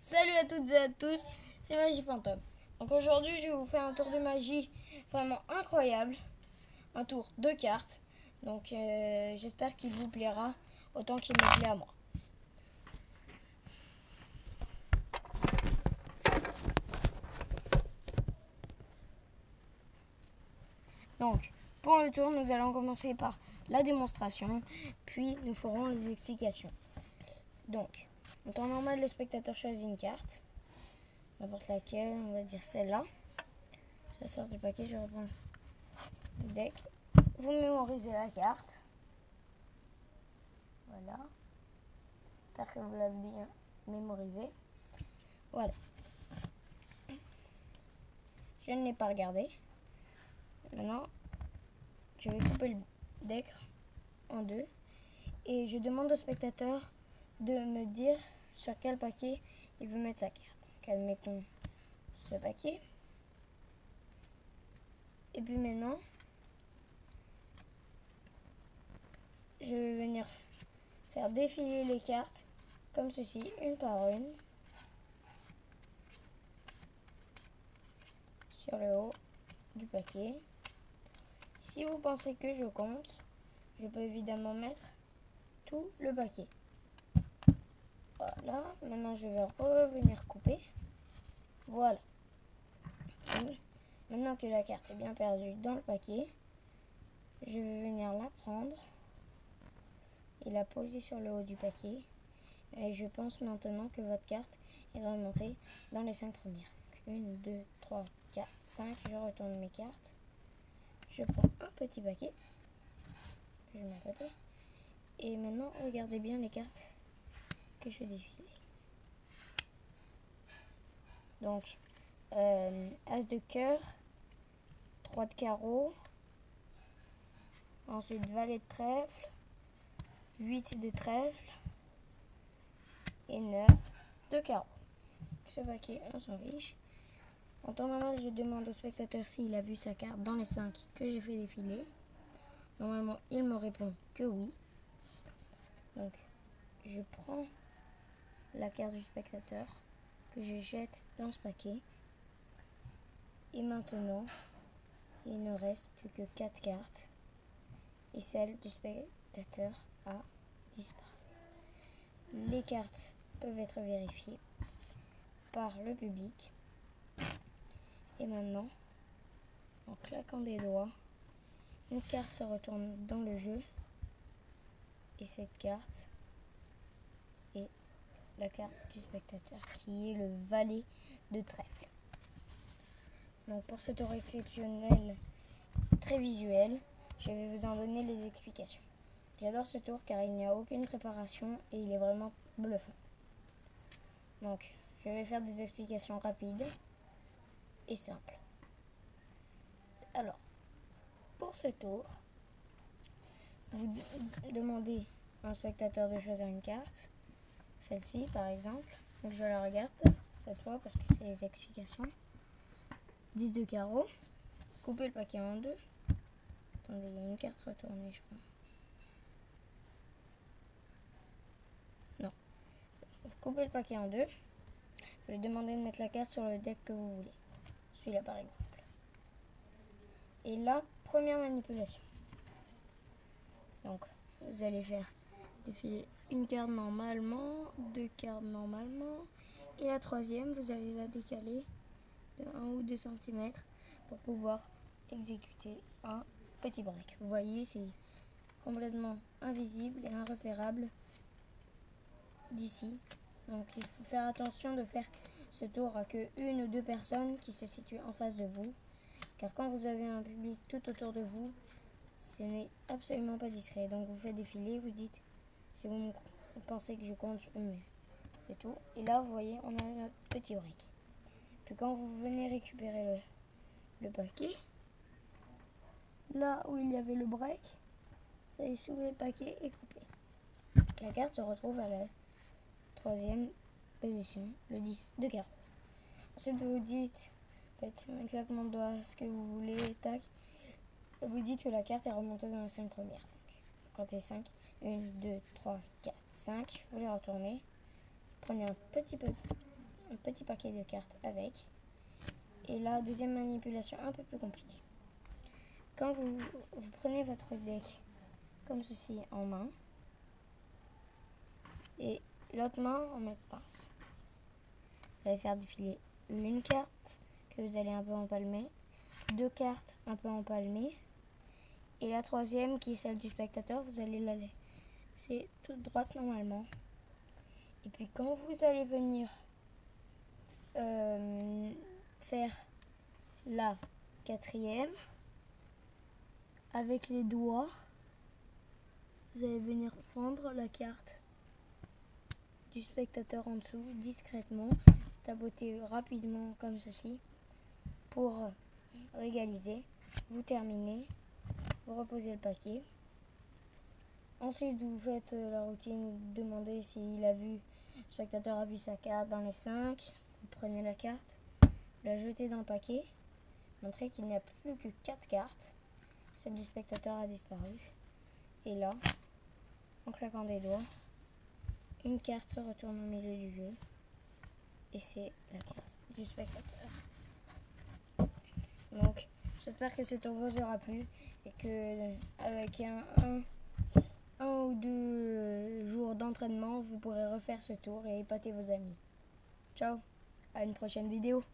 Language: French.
Salut à toutes et à tous, c'est Magie Fantôme. Donc aujourd'hui je vais vous faire un tour de magie vraiment incroyable, un tour de cartes. Donc j'espère qu'il vous plaira autant qu'il me plaît à moi. Donc pour le tour nous allons commencer par la démonstration, puis nous ferons les explications. Donc en temps normal le spectateur choisit une carte, n'importe laquelle, on va dire celle-là. Je sors du paquet, je reprends le deck. Vous mémorisez la carte. Voilà. J'espère que vous l'avez bien mémorisé. Voilà. Je ne l'ai pas regardé. Maintenant, je vais couper le deck en deux. Et je demande au spectateur de me dire sur quel paquet il veut mettre sa carte. Donc, admettons ce paquet. Et puis maintenant, je vais venir faire défiler les cartes comme ceci, une par une, sur le haut du paquet. Si vous pensez que je compte, je peux évidemment mettre tout le paquet. Voilà, maintenant je vais revenir couper. Voilà. Maintenant que la carte est bien perdue dans le paquet, je vais venir la prendre et la poser sur le haut du paquet. Et je pense maintenant que votre carte est remontée dans les 5 premières. 1, 2, 3, 4, 5. Je retourne mes cartes. Je prends un petit paquet. Je mets à côté. Et maintenant, regardez bien les cartes que je vais défiler. Donc, As de cœur, 3 de carreau, ensuite valet de trèfle, 8 de trèfle et 9 de carreau. Ce paquet, on s'en fiche. En temps normal, je demande au spectateur s'il a vu sa carte dans les 5 que j'ai fait défiler. Normalement, il me répond que oui. Donc, je prends la carte du spectateur que je jette dans ce paquet. Et maintenant, il ne reste plus que 4 cartes. Et celle du spectateur a disparu. Les cartes peuvent être vérifiées par le public. Et maintenant, en claquant des doigts, une carte se retourne dans le jeu. Et cette carte est la carte du spectateur qui est le valet de trèfle. Donc pour ce tour exceptionnel, très visuel, je vais vous en donner les explications. J'adore ce tour car il n'y a aucune préparation et il est vraiment bluffant. Donc je vais faire des explications rapides et simples. Alors, pour ce tour, vous demandez à un spectateur de choisir une carte. Celle-ci par exemple. Donc je la regarde cette fois parce que c'est les explications. 10 de carreau. Coupez le paquet en deux. Attendez, il y a une carte retournée, je crois. Non. Vous coupez le paquet en deux. Vous lui demandez de mettre la carte sur le deck que vous voulez. Celui-là par exemple. Et là, première manipulation. Donc, vous allez faire défiler une carte normalement, 2 cartes normalement. Et la troisième, vous allez la décaler de 1 ou 2 cm pour pouvoir exécuter un petit break. Vous voyez, c'est complètement invisible et irrepérable d'ici. Donc il faut faire attention de faire ce tour à que 1 ou 2 personnes qui se situent en face de vous. Car quand vous avez un public tout autour de vous, ce n'est absolument pas discret. Donc vous faites défiler, vous dites, si vous pensez que je compte, je mets et tout. Et là, vous voyez, on a notre petit break. Puis quand vous venez récupérer le paquet, là où il y avait le break, vous allez soulever le paquet et couper. La carte se retrouve à la troisième position, le 10 de carreau. Ensuite, vous dites, faites un claquement de doigts, ce que vous voulez, tac. Et vous dites que la carte est remontée dans les 5 premières. Donc, comptez 5, 1, 2, 3, 4, 5. Vous les retournez. Vous prenez un petit peu un petit paquet de cartes avec. Et là, deuxième manipulation un peu plus compliquée. Quand vous prenez votre deck comme ceci en main et l'autre main en main de pince, vous allez faire défiler une carte que vous allez un peu empalmer, deux cartes un peu empalmées et la troisième qui est celle du spectateur, vous allez la laisser toute droite normalement. Et puis quand vous allez venir faire la quatrième, avec les doigts, vous allez venir prendre la carte du spectateur en dessous discrètement, tapoter rapidement comme ceci pour régaliser. Vous terminez, vous reposez le paquet. Ensuite, vous faites la routine, demandez s'il a vu, le spectateur a vu sa carte dans les 5. Vous prenez la carte, la jetez dans le paquet, montrez qu'il n'y a plus que 4 cartes. Celle du spectateur a disparu. Et là, en claquant des doigts, une carte se retourne au milieu du jeu. Et c'est la carte du spectateur. Donc, j'espère que ce tour vous aura plu. Et que avec un ou deux jours d'entraînement, vous pourrez refaire ce tour et épater vos amis. Ciao, à une prochaine vidéo.